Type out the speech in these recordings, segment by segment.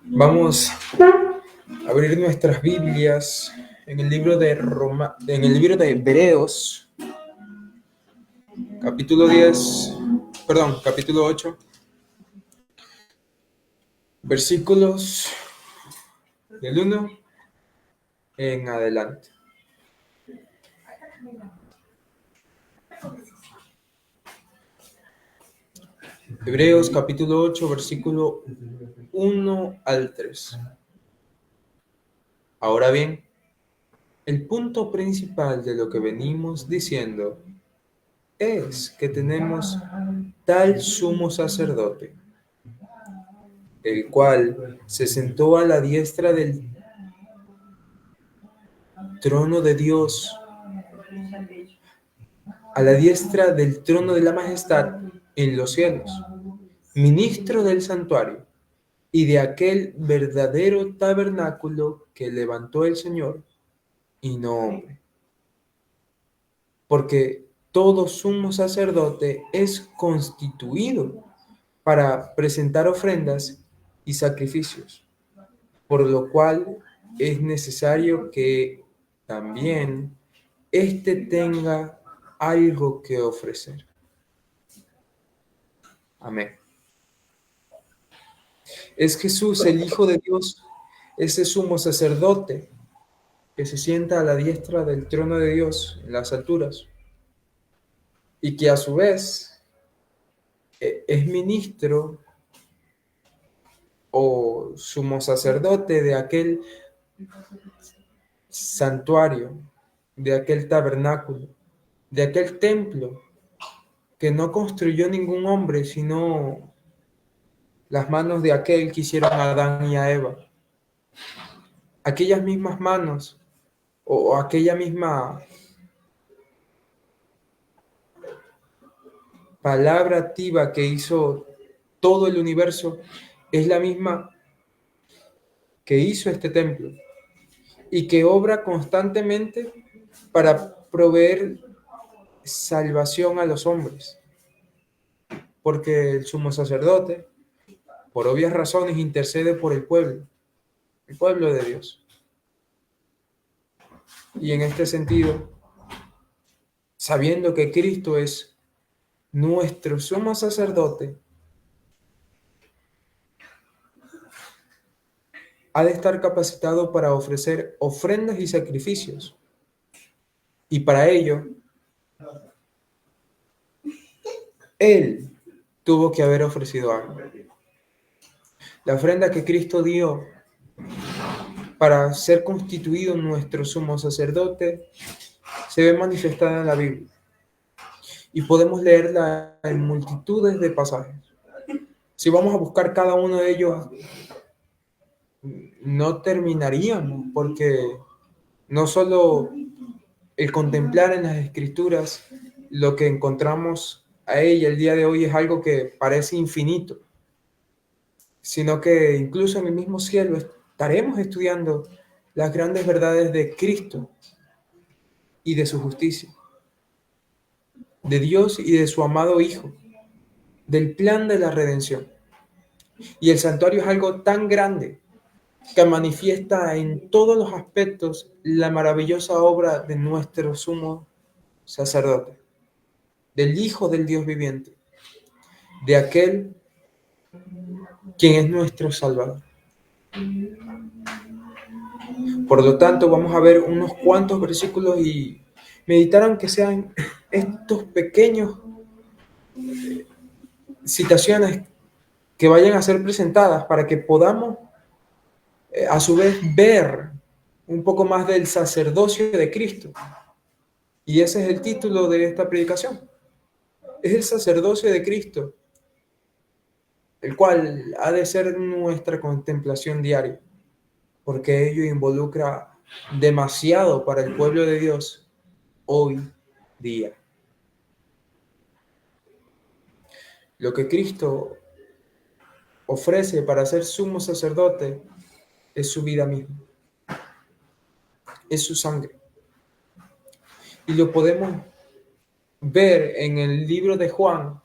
Vamos a abrir nuestras Biblias en el libro de Hebreos, capítulo 10, perdón, capítulo 8, versículos del 1 en adelante. Hebreos capítulo 8, versículo 1 al 3. Ahora bien, el punto principal de lo que venimos diciendo es que tenemos tal sumo sacerdote, el cual se sentó a la diestra del trono de Dios, a la diestra del trono de la majestad en los cielos, ministro del santuario y de aquel verdadero tabernáculo que levantó el Señor y no hombre. Porque todo sumo sacerdote es constituido para presentar ofrendas y sacrificios, por lo cual es necesario que también éste tenga algo que ofrecer. Amén. Es Jesús, el Hijo de Dios, ese sumo sacerdote que se sienta a la diestra del trono de Dios en las alturas y que a su vez es ministro o sumo sacerdote de aquel santuario, de aquel tabernáculo, de aquel templo que no construyó ningún hombre, sino las manos de aquel que hicieron a Adán y a Eva. Aquellas mismas manos o aquella misma palabra activa que hizo todo el universo es la misma que hizo este templo y que obra constantemente para proveer salvación a los hombres. Porque el sumo sacerdote, por obvias razones, intercede por el pueblo de Dios. Y en este sentido, sabiendo que Cristo es nuestro sumo sacerdote, ha de estar capacitado para ofrecer ofrendas y sacrificios. Y para ello, Él tuvo que haber ofrecido algo. La ofrenda que Cristo dio para ser constituido nuestro sumo sacerdote se ve manifestada en la Biblia. Y podemos leerla en multitudes de pasajes. Si vamos a buscar cada uno de ellos, no terminaríamos, porque no solo el contemplar en las Escrituras lo que encontramos a ella el día de hoy es algo que parece infinito, sino que incluso en el mismo cielo estaremos estudiando las grandes verdades de Cristo y de su justicia, de Dios y de su amado Hijo, del plan de la redención. Y el santuario es algo tan grande que manifiesta en todos los aspectos la maravillosa obra de nuestro sumo sacerdote, del Hijo del Dios viviente, de aquel quien es nuestro Salvador. Por lo tanto, vamos a ver unos cuantos versículos y meditar aunque sean estos pequeños citaciones que vayan a ser presentadas para que podamos a su vez ver un poco más del sacerdocio de Cristo. Y ese es el título de esta predicación. Es el sacerdocio de Cristo, el cual ha de ser nuestra contemplación diaria, porque ello involucra demasiado para el pueblo de Dios hoy día. Lo que Cristo ofrece para ser sumo sacerdote es su vida misma, es su sangre. Y lo podemos ver en el libro de Juan,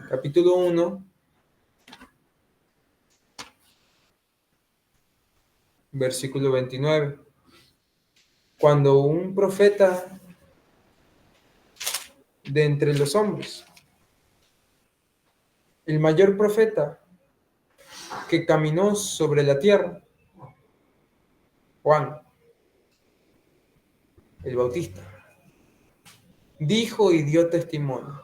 capítulo 1, versículo 29. Cuando un profeta de entre los hombres, el mayor profeta que caminó sobre la tierra, Juan el Bautista, dijo y dio testimonio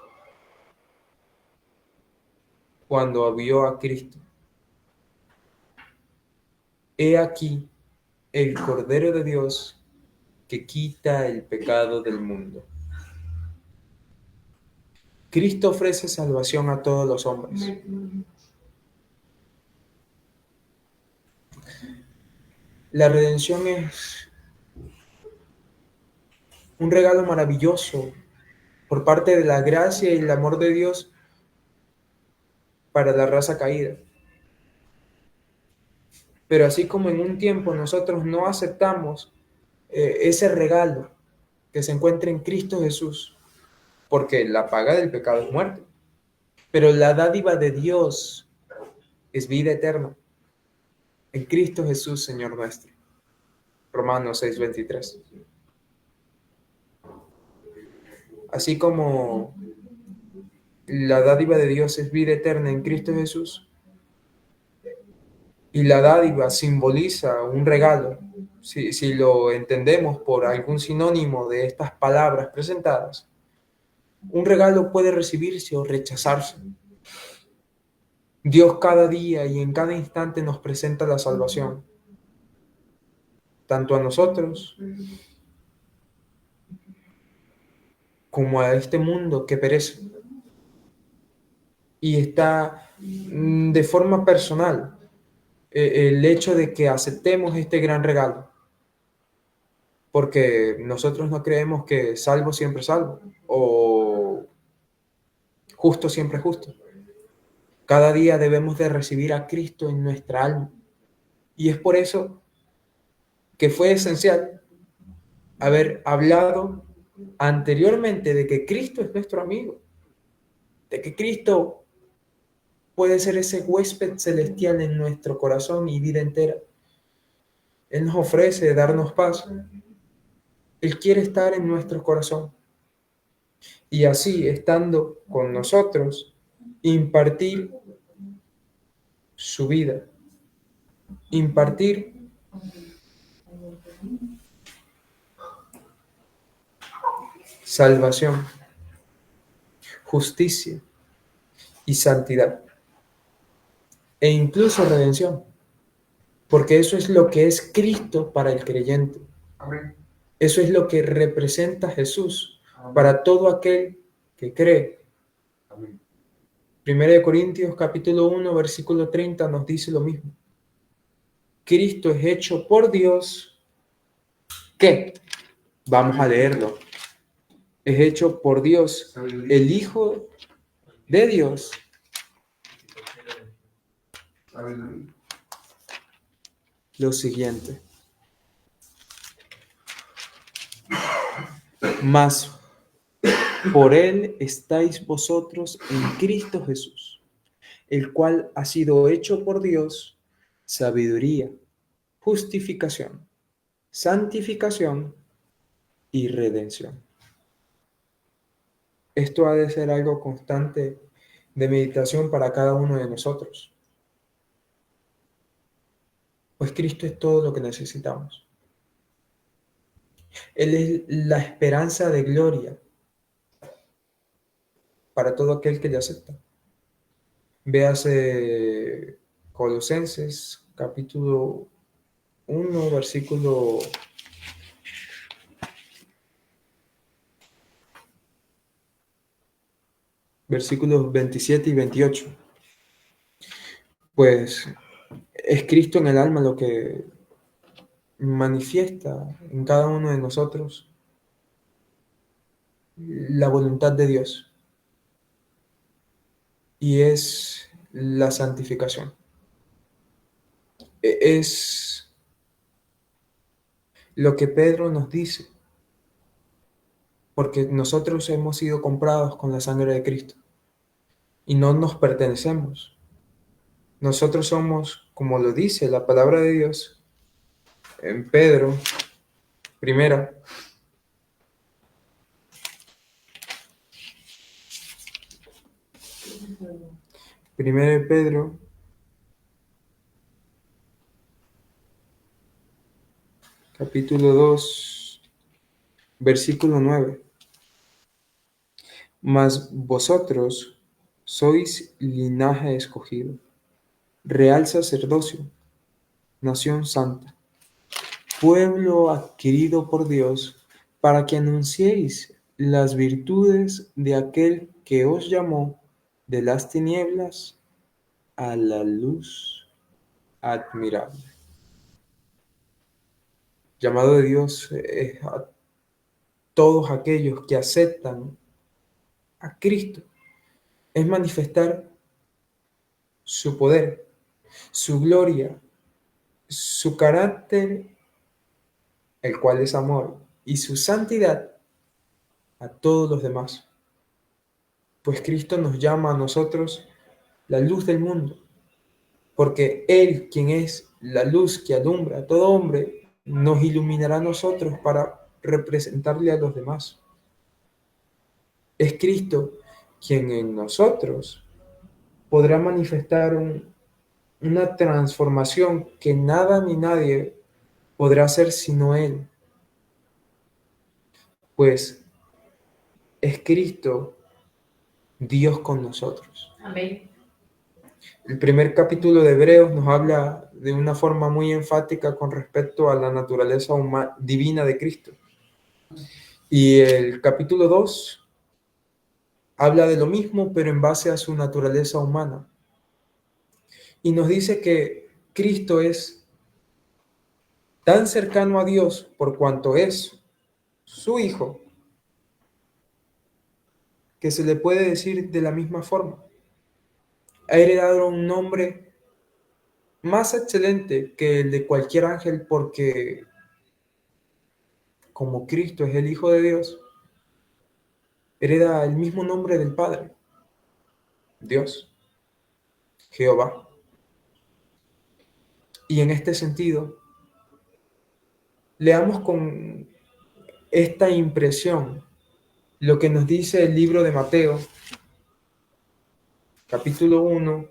cuando vio a Cristo: He aquí el Cordero de Dios que quita el pecado del mundo. Cristo ofrece salvación a todos los hombres. La redención es un regalo maravilloso por parte de la gracia y el amor de Dios para la raza caída. Pero así como en un tiempo nosotros no aceptamos ese regalo que se encuentra en Cristo Jesús, porque la paga del pecado es muerte, pero la dádiva de Dios es vida eterna en Cristo Jesús, Señor nuestro. Romanos 6:23. Así como la dádiva de Dios es vida eterna en Cristo Jesús, y la dádiva simboliza un regalo, si lo entendemos por algún sinónimo de estas palabras presentadas, un regalo puede recibirse o rechazarse. Dios cada día y en cada instante nos presenta la salvación, tanto a nosotros como a este mundo que perece. Y está de forma personal el hecho de que aceptemos este gran regalo, porque nosotros no creemos que salvo siempre salvo o justo siempre justo. Cada día debemos de recibir a Cristo en nuestra alma. Y es por eso que fue esencial haber hablado anteriormente de que Cristo es nuestro amigo, de que Cristo puede ser ese huésped celestial en nuestro corazón y vida entera. Él nos ofrece darnos paz. Él quiere estar en nuestro corazón. Y así, estando con nosotros, impartir su vida, impartir salvación, justicia y santidad, e incluso redención, porque eso es lo que es Cristo para el creyente. Amén. Eso es lo que representa Jesús. Amén. Para todo aquel que cree. Amén. 1 Corintios capítulo 1, versículo 30 nos dice lo mismo. Cristo es hecho por Dios. ¿Qué? Vamos a leerlo. Es hecho por Dios, el Hijo de Dios. Lo siguiente. Mas por Él estáis vosotros en Cristo Jesús, el cual ha sido hecho por Dios sabiduría, justificación, santificación y redención. Esto ha de ser algo constante de meditación para cada uno de nosotros, pues Cristo es todo lo que necesitamos. Él es la esperanza de gloria para todo aquel que le acepta. Véase Colosenses capítulo 1, versículos 27 y 28. Pues es Cristo en el alma lo que manifiesta en cada uno de nosotros la voluntad de Dios, y es la santificación. Es lo que Pedro nos dice, porque nosotros hemos sido comprados con la sangre de Cristo y no nos pertenecemos. Nosotros somos, como lo dice la palabra de Dios, en Pedro, primera, primera de Pedro, capítulo 2, versículo 9. Mas vosotros sois linaje escogido, real sacerdocio, nación santa, pueblo adquirido por Dios, para que anunciéis las virtudes de aquel que os llamó de las tinieblas a la luz admirable. Llamado de Dios es a todos aquellos que aceptan a Cristo, es manifestar su poder, su gloria, su carácter, el cual es amor, y su santidad a todos los demás. Pues Cristo nos llama a nosotros la luz del mundo, porque Él, quien es la luz que alumbra a todo hombre, nos iluminará a nosotros para representarle a los demás. Es Cristo quien en nosotros podrá manifestar una transformación que nada ni nadie podrá hacer sino Él, pues es Cristo Dios con nosotros. Amén. El primer capítulo de Hebreos nos habla de una forma muy enfática con respecto a la naturaleza divina de Cristo. Y el capítulo 2 habla de lo mismo, pero en base a su naturaleza humana. Y nos dice que Cristo es tan cercano a Dios por cuanto es su Hijo, que se le puede decir de la misma forma. Ha heredado un nombre más excelente que el de cualquier ángel porque como Cristo es el Hijo de Dios, hereda el mismo nombre del Padre, Dios, Jehová. Y en este sentido, leamos con esta impresión lo que nos dice el libro de Mateo, capítulo 1,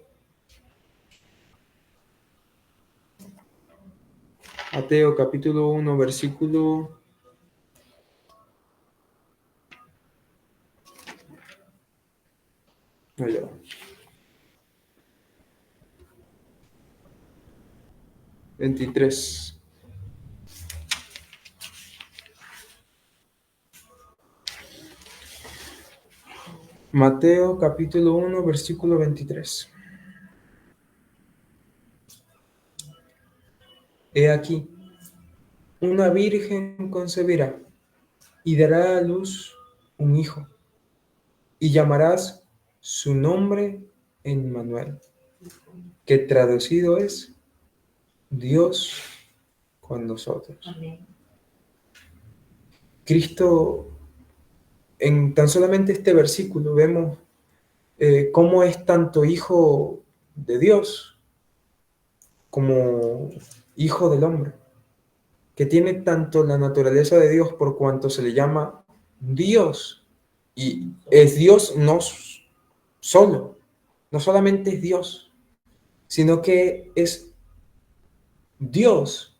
Mateo capítulo 1, versículo 23. Mateo capítulo 1, versículo 23. He aquí, una virgen concebirá y dará a luz un hijo, y llamarás su nombre Emmanuel, que traducido es Dios con nosotros. Amén. Cristo, en tan solamente este versículo vemos cómo es tanto hijo de Dios como hijo del hombre, que tiene tanto la naturaleza de Dios por cuanto se le llama Dios, y es Dios no solo, no solamente es Dios, sino que es Dios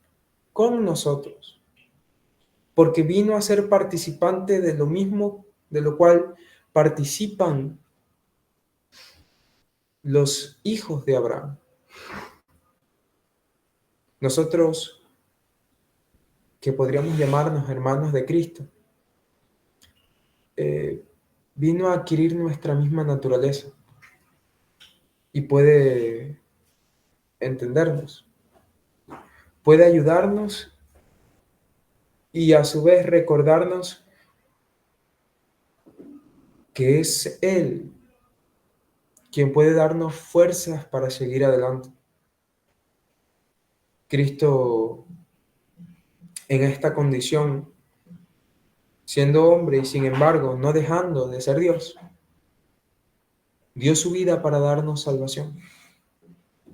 con nosotros, porque vino a ser participante de lo mismo de lo cual participan los hijos de Abraham. Nosotros, que podríamos llamarnos hermanos de Cristo, vino a adquirir nuestra misma naturaleza y puede entendernos, puede ayudarnos y a su vez recordarnos que es Él quien puede darnos fuerzas para seguir adelante. Cristo en esta condición, siendo hombre y sin embargo no dejando de ser Dios, dio su vida para darnos salvación.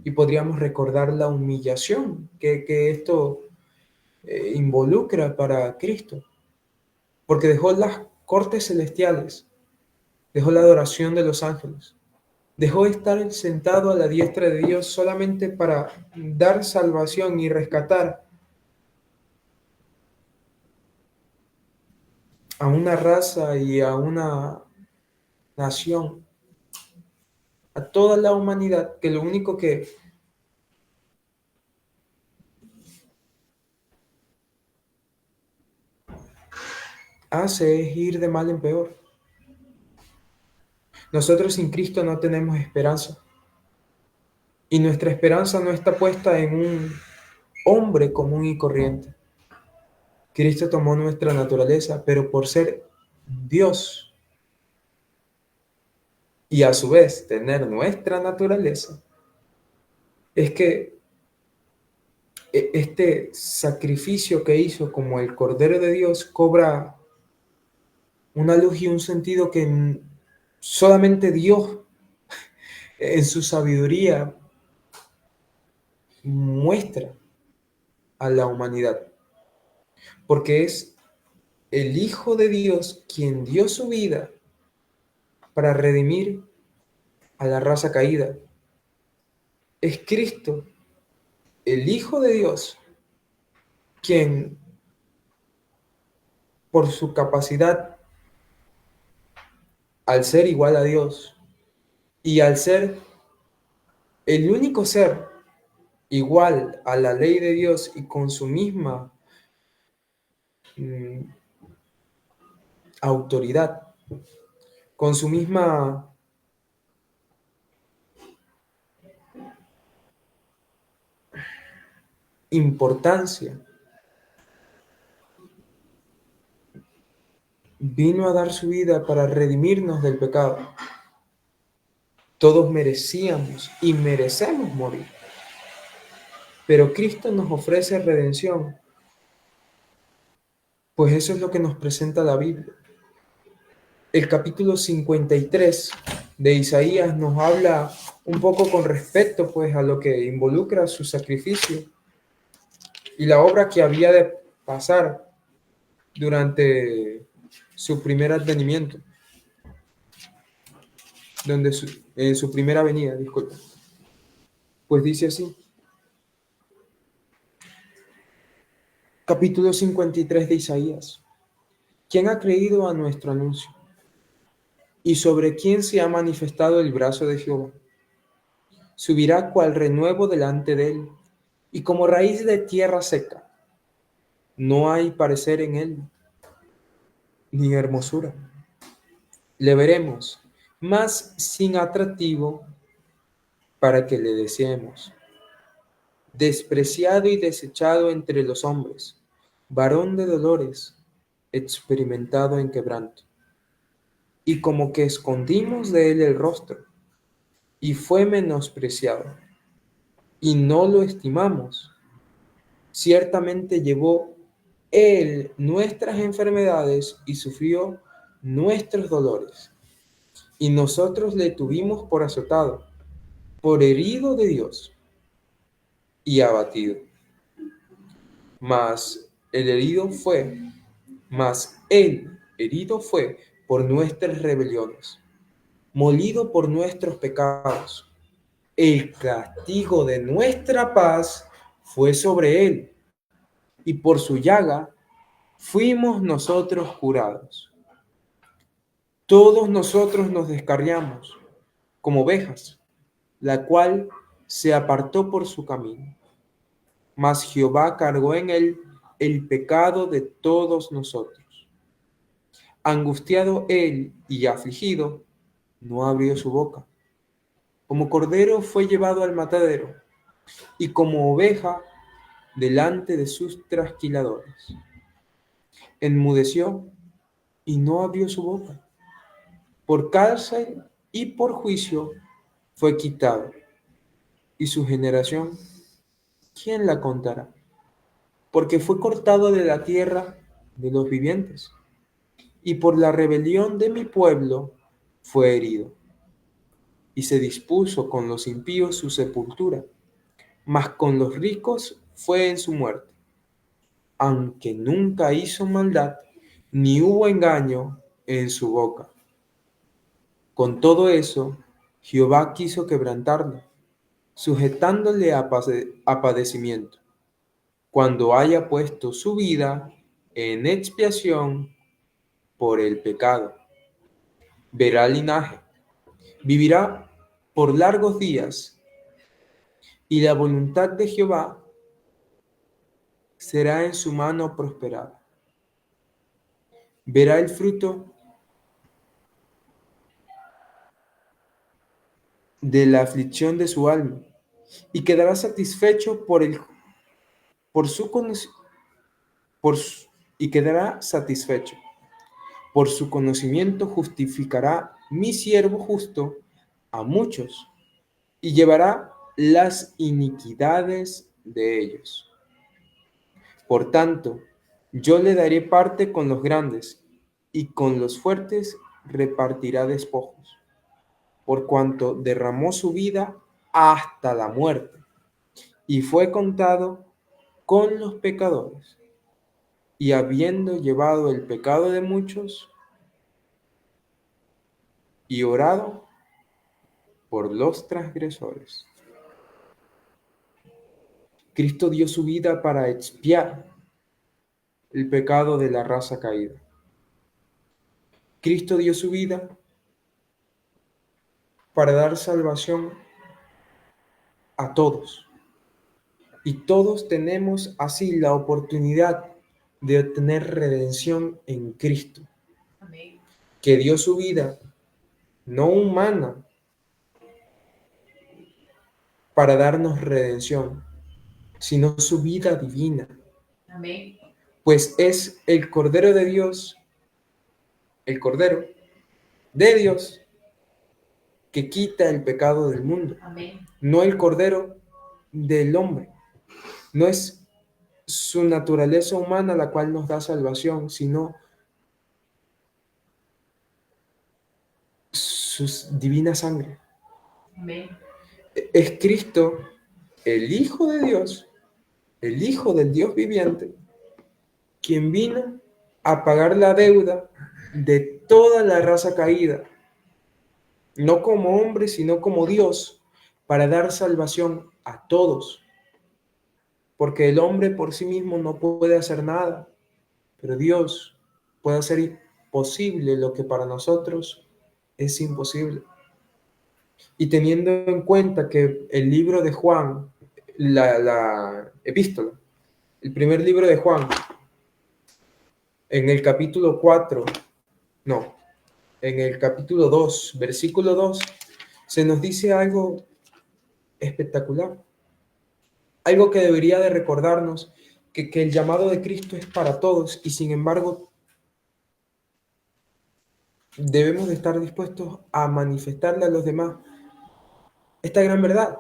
Y podríamos recordar la humillación que esto involucra para Cristo, porque dejó las cortes celestiales, dejó la adoración de los ángeles, dejó estar sentado a la diestra de Dios solamente para dar salvación y rescatar a una raza y a una nación, a toda la humanidad, que lo único que hace es ir de mal en peor. Nosotros sin Cristo no tenemos esperanza. Y nuestra esperanza no está puesta en un hombre común y corriente. Cristo tomó nuestra naturaleza, pero por ser Dios y a su vez tener nuestra naturaleza, es que este sacrificio que hizo como el Cordero de Dios cobra una luz y un sentido que solamente Dios en su sabiduría muestra a la humanidad, porque es el Hijo de Dios quien dio su vida para redimir a la raza caída. Es Cristo, el Hijo de Dios, quien por su capacidad, al ser igual a Dios y al ser el único ser igual a la ley de Dios y con su misma mm, autoridad, con su misma importancia, vino a dar su vida para redimirnos del pecado. Todos merecíamos y merecemos morir, pero Cristo nos ofrece redención, pues eso es lo que nos presenta la Biblia. El capítulo 53 de Isaías nos habla un poco con respecto pues a lo que involucra su sacrificio y la obra que había de pasar durante su primer advenimiento, en su primera venida, disculpa. Pues dice así, capítulo 53 de Isaías. ¿Quién ha creído a nuestro anuncio? ¿Y sobre quién se ha manifestado el brazo de Jehová? Subirá cual renuevo delante de él, y como raíz de tierra seca. No hay parecer en él, ni hermosura. Le veremos, mas sin atractivo para que le deseemos. Despreciado y desechado entre los hombres, varón de dolores, experimentado en quebranto. Y como que escondimos de él el rostro, y fue menospreciado, y no lo estimamos. Ciertamente llevó él nuestras enfermedades y sufrió nuestros dolores. Y nosotros le tuvimos por azotado, por herido de Dios y abatido. Mas el herido fue, mas él herido fue por nuestras rebeliones, molido por nuestros pecados. El castigo de nuestra paz fue sobre él, y por su llaga fuimos nosotros curados. Todos nosotros nos descarriamos como ovejas, la cual se apartó por su camino. Mas Jehová cargó en él el pecado de todos nosotros. Angustiado él y afligido, no abrió su boca. Como cordero fue llevado al matadero, y como oveja delante de sus trasquiladores. Enmudeció y no abrió su boca. Por cárcel y por juicio fue quitado. Y su generación, ¿quién la contará? Porque fue cortado de la tierra de los vivientes, y por la rebelión de mi pueblo fue herido. Y se dispuso con los impíos su sepultura, mas con los ricos fue en su muerte. aunque nunca hizo maldad, ni hubo engaño en su boca. Con todo eso, Jehová quiso quebrantarlo, sujetándole a padecimiento, cuando haya puesto su vida en expiación por el pecado. Verá linaje, vivirá por largos días, y la voluntad de Jehová será en su mano prosperada. Verá el fruto de la aflicción de su alma, y quedará satisfecho por su, por su- y quedará satisfecho. Por su conocimiento justificará mi siervo justo a muchos, y llevará las iniquidades de ellos. Por tanto, yo le daré parte con los grandes, y con los fuertes repartirá despojos, por cuanto derramó su vida hasta la muerte, y fue contado con los pecadores. Y habiendo llevado el pecado de muchos, y orado por los transgresores. Cristo dio su vida para expiar el pecado de la raza caída. Cristo dio su vida para dar salvación a todos. Y todos tenemos así la oportunidad de obtener redención en Cristo, que dio su vida no humana para darnos redención, sino su vida divina. Amén. Pues es el Cordero de Dios, el Cordero de Dios, que quita el pecado del mundo. Amén. No el Cordero del hombre. No es su naturaleza humana la cual nos da salvación, sino su divina sangre. Amén. Es Cristo, el Hijo de Dios, el Hijo del Dios viviente, quien vino a pagar la deuda de toda la raza caída, no como hombre, sino como Dios, para dar salvación a todos. Porque el hombre por sí mismo no puede hacer nada, pero Dios puede hacer posible lo que para nosotros es imposible. Y teniendo en cuenta que el libro de Juan, la epístola, el primer libro de Juan, en el capítulo 4, no, en el capítulo 2, versículo 2, se nos dice algo espectacular, algo que debería de recordarnos que el llamado de Cristo es para todos y sin embargo debemos de estar dispuestos a manifestarle a los demás esta gran verdad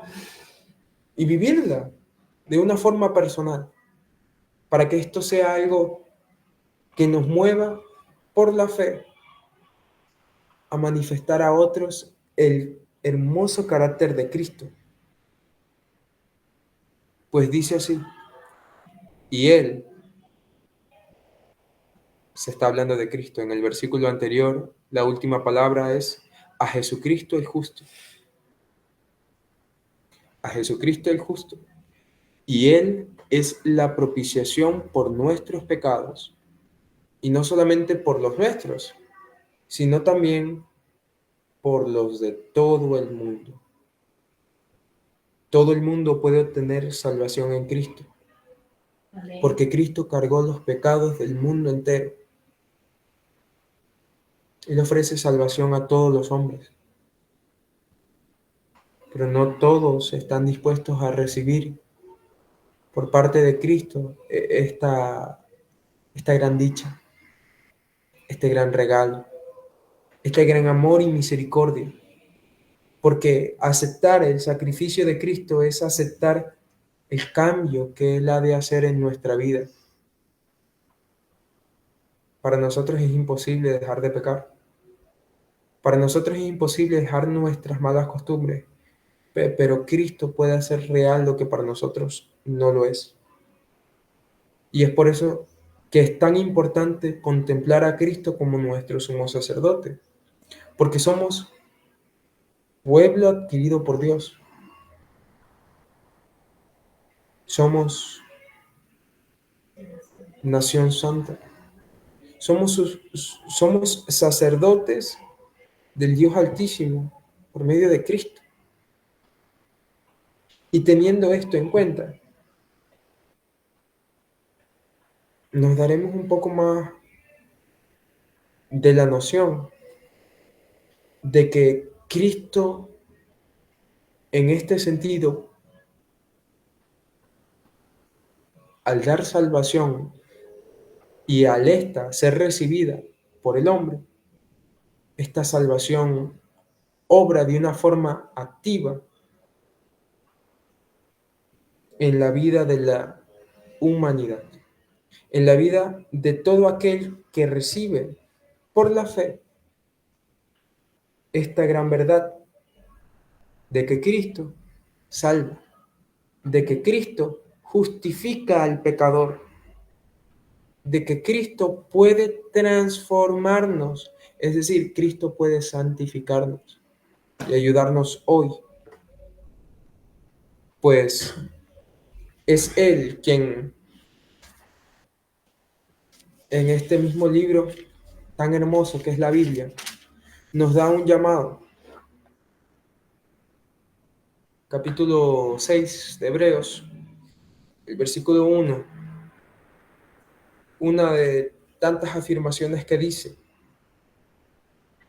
y vivirla de una forma personal, para que esto sea algo que nos mueva por la fe a manifestar a otros el hermoso carácter de Cristo. Pues dice así, y Él, se está hablando de Cristo. En el versículo anterior, la última palabra es a Jesucristo el justo. A Jesucristo el justo. Y Él es la propiciación por nuestros pecados. Y no solamente por los nuestros, sino también por los de todo el mundo. Todo el mundo puede obtener salvación en Cristo, porque Cristo cargó los pecados del mundo entero. Él ofrece salvación a todos los hombres, pero no todos están dispuestos a recibir por parte de Cristo esta gran dicha, este gran regalo, este gran amor y misericordia. Porque aceptar el sacrificio de Cristo es aceptar el cambio que Él ha de hacer en nuestra vida. Para nosotros es imposible dejar de pecar. Para nosotros es imposible dejar nuestras malas costumbres, pero Cristo puede hacer real lo que para nosotros no lo es. Y es por eso que es tan importante contemplar a Cristo como nuestro sumo sacerdote, porque somos pueblo adquirido por Dios, somos nación santa, somos sacerdotes del Dios Altísimo por medio de Cristo. Y teniendo esto en cuenta, nos daremos un poco más de la noción de que Cristo, en este sentido, al dar salvación y al esta ser recibida por el hombre, esta salvación obra de una forma activa en la vida de la humanidad, en la vida de todo aquel que recibe por la fe esta gran verdad de que Cristo salva, de que Cristo justifica al pecador, de que Cristo puede transformarnos, es decir, Cristo puede santificarnos y ayudarnos hoy, pues es Él quien en este mismo libro tan hermoso que es la Biblia nos da un llamado. Capítulo 6 de Hebreos, el versículo 1, una de tantas afirmaciones que dice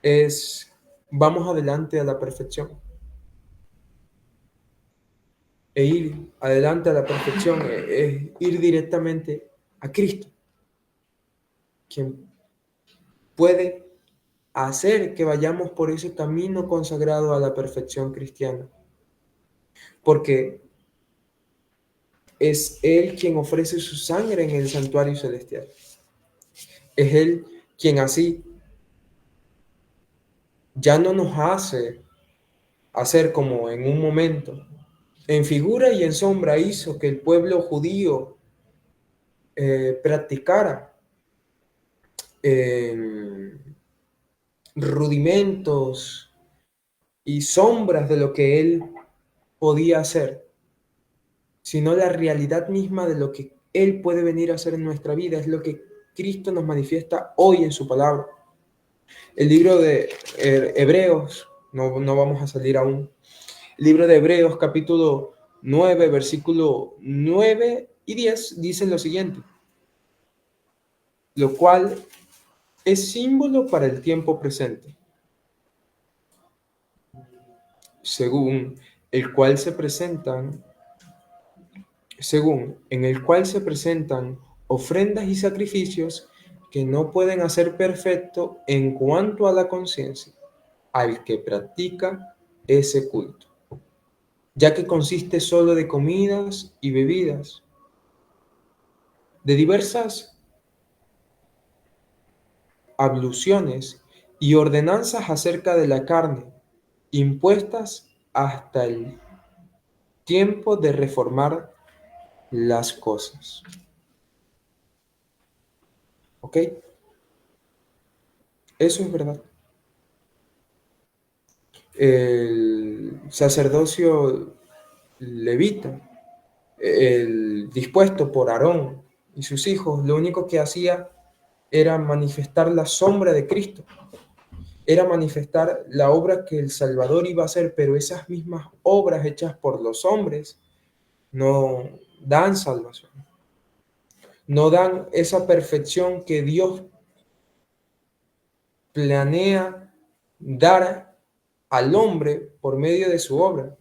es: vamos adelante a la perfección. E ir adelante a la perfección es ir directamente a Cristo, quien puede hacer que vayamos por ese camino consagrado a la perfección cristiana, porque es Él quien ofrece su sangre en el santuario celestial. Es Él quien así ya no nos hace hacer como en un momento, en figura y en sombra hizo que el pueblo judío practicara rudimentos y sombras de lo que él podía hacer, sino la realidad misma de lo que él puede venir a hacer en nuestra vida, es lo que Cristo nos manifiesta hoy en su palabra. El libro de Hebreos, no vamos a salir aún, el libro de Hebreos capítulo 9, versículo 9 y 10 dicen lo siguiente: lo cual es símbolo para el tiempo presente, según el cual se presentan ofrendas y sacrificios que no pueden hacer perfecto en cuanto a la conciencia al que practica ese culto, ya que consiste solo de comidas y bebidas, de diversas abluciones y ordenanzas acerca de la carne, impuestas hasta el tiempo de reformar las cosas. ¿Ok? Eso es verdad. El sacerdocio levita, el dispuesto por Aarón y sus hijos, lo único que hacía era manifestar la sombra de Cristo, era manifestar la obra que el Salvador iba a hacer, pero esas mismas obras hechas por los hombres no dan salvación, no dan esa perfección que Dios planea dar al hombre por medio de su obra,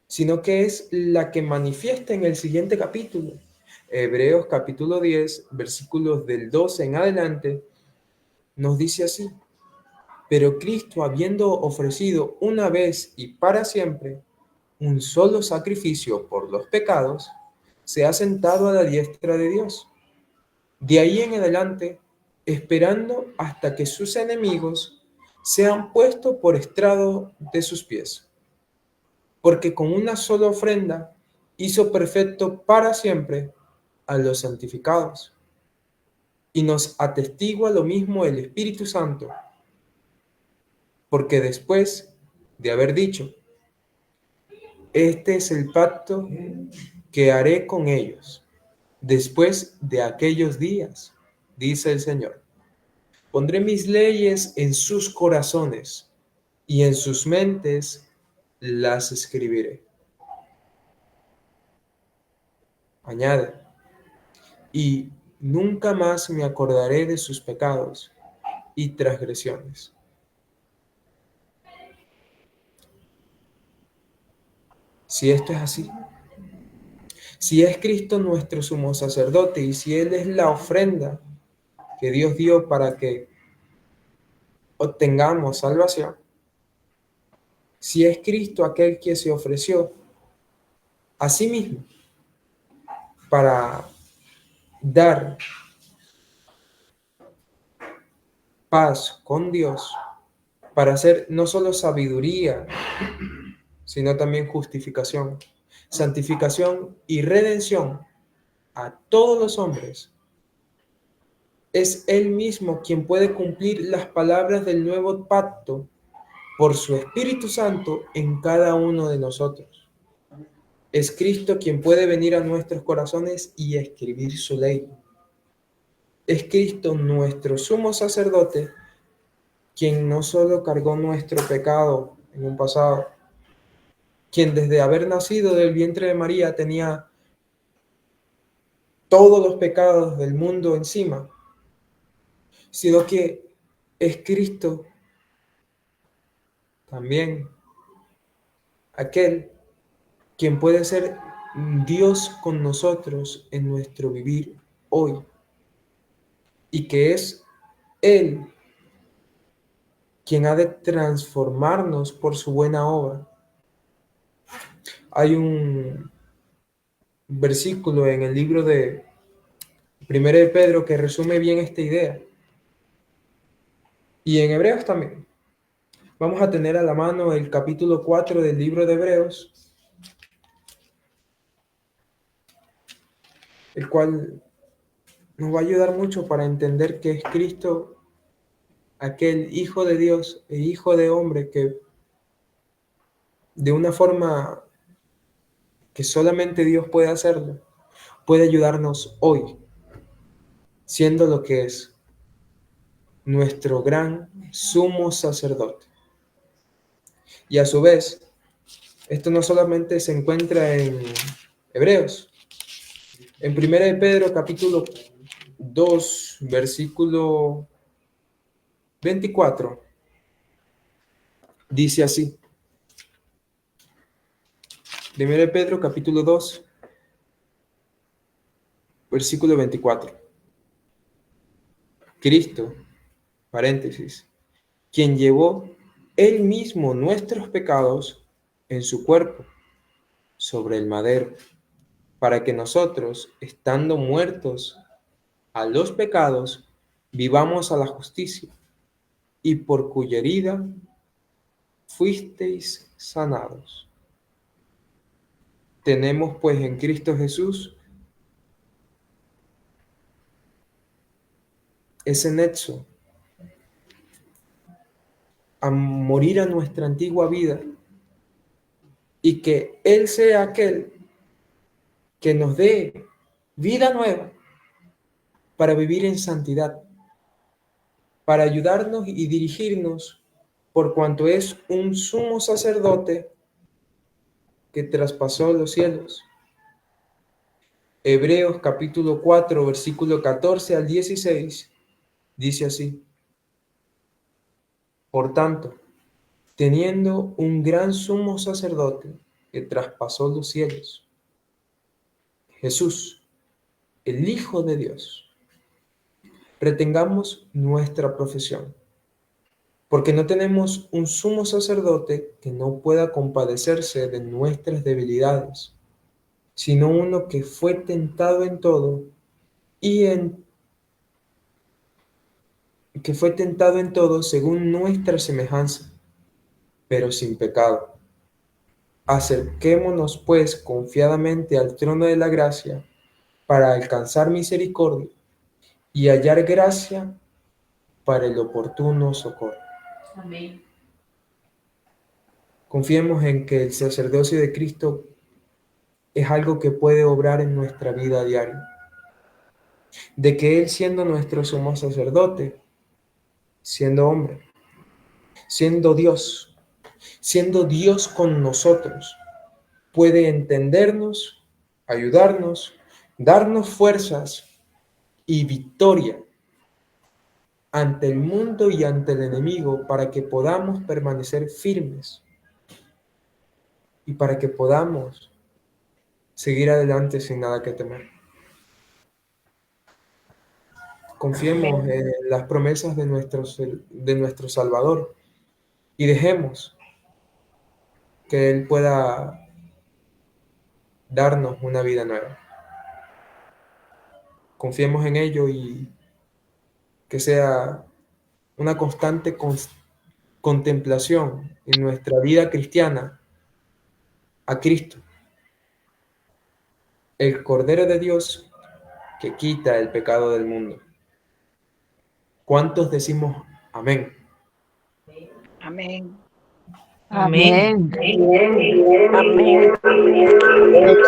sino que es la que manifiesta en el siguiente capítulo. Hebreos capítulo 10, versículos del 12 en adelante, nos dice así: pero Cristo, habiendo ofrecido una vez y para siempre un solo sacrificio por los pecados, se ha sentado a la diestra de Dios. De ahí en adelante, esperando hasta que sus enemigos sean puestos por estrado de sus pies. Porque con una sola ofrenda hizo perfecto para siempre a los santificados. Y nos atestigua lo mismo el Espíritu Santo, porque después de haber dicho, este es el pacto que haré con ellos después de aquellos días, dice el Señor. Pondré mis leyes en sus corazones y en sus mentes las escribiré. Añade, y nunca más me acordaré de sus pecados y transgresiones. Si esto es así, si es Cristo nuestro sumo sacerdote y si Él es la ofrenda que Dios dio para que obtengamos salvación, si es Cristo aquel que se ofreció a sí mismo para dar paz con Dios, para hacer no solo sabiduría, sino también justificación, santificación y redención a todos los hombres. Es Él mismo quien puede cumplir las palabras del nuevo pacto por su Espíritu Santo en cada uno de nosotros. Es Cristo quien puede venir a nuestros corazones y escribir su ley. Es Cristo nuestro sumo sacerdote, quien no solo cargó nuestro pecado en un pasado, quien desde haber nacido del vientre de María tenía todos los pecados del mundo encima, sino que es Cristo también aquel quien puede ser Dios con nosotros en nuestro vivir hoy, y que es Él quien ha de transformarnos por su buena obra. Hay un versículo en el libro de 1 de Pedro que resume bien esta idea, y en Hebreos también. Vamos a tener a la mano el capítulo 4 del libro de Hebreos, el cual nos va a ayudar mucho para entender que es Cristo aquel Hijo de Dios e Hijo de hombre que de una forma que solamente Dios puede hacerlo, puede ayudarnos hoy, siendo lo que es nuestro gran sumo sacerdote. Y a su vez, esto no solamente se encuentra en Hebreos, en 1 de Pedro capítulo 2, versículo 24, dice así. 1 de Pedro capítulo 2, versículo 24. Cristo, paréntesis, quien llevó él mismo nuestros pecados en su cuerpo sobre el madero, para que nosotros, estando muertos a los pecados, vivamos a la justicia, y por cuya herida fuisteis sanados. Tenemos pues en Cristo Jesús ese nexo a morir a nuestra antigua vida y que Él sea aquel que nos dé vida nueva para vivir en santidad, para ayudarnos y dirigirnos por cuanto es un sumo sacerdote que traspasó los cielos. Hebreos capítulo 4, versículo 14 al 16, dice así. Por tanto, teniendo un gran sumo sacerdote que traspasó los cielos, Jesús, el Hijo de Dios, retengamos nuestra profesión, porque no tenemos un sumo sacerdote que no pueda compadecerse de nuestras debilidades, sino uno que fue tentado en todo y que fue tentado en todo según nuestra semejanza, pero sin pecado. Acerquémonos pues confiadamente al trono de la gracia para alcanzar misericordia y hallar gracia para el oportuno socorro. Amén. Confiemos en que el sacerdocio de Cristo es algo que puede obrar en nuestra vida diaria, de que Él, siendo nuestro sumo sacerdote, siendo hombre, siendo Dios con nosotros, puede entendernos, ayudarnos, darnos fuerzas y victoria ante el mundo y ante el enemigo, para que podamos permanecer firmes y para que podamos seguir adelante sin nada que temer. Confiemos Amén. en las promesas de nuestro Salvador y dejemos que Él pueda darnos una vida nueva. Confiemos en ello y que sea una constante contemplación en nuestra vida cristiana a Cristo, el Cordero de Dios que quita el pecado del mundo. ¿Cuántos decimos amén? Amén. Amén. Amén. Amén. Bueno,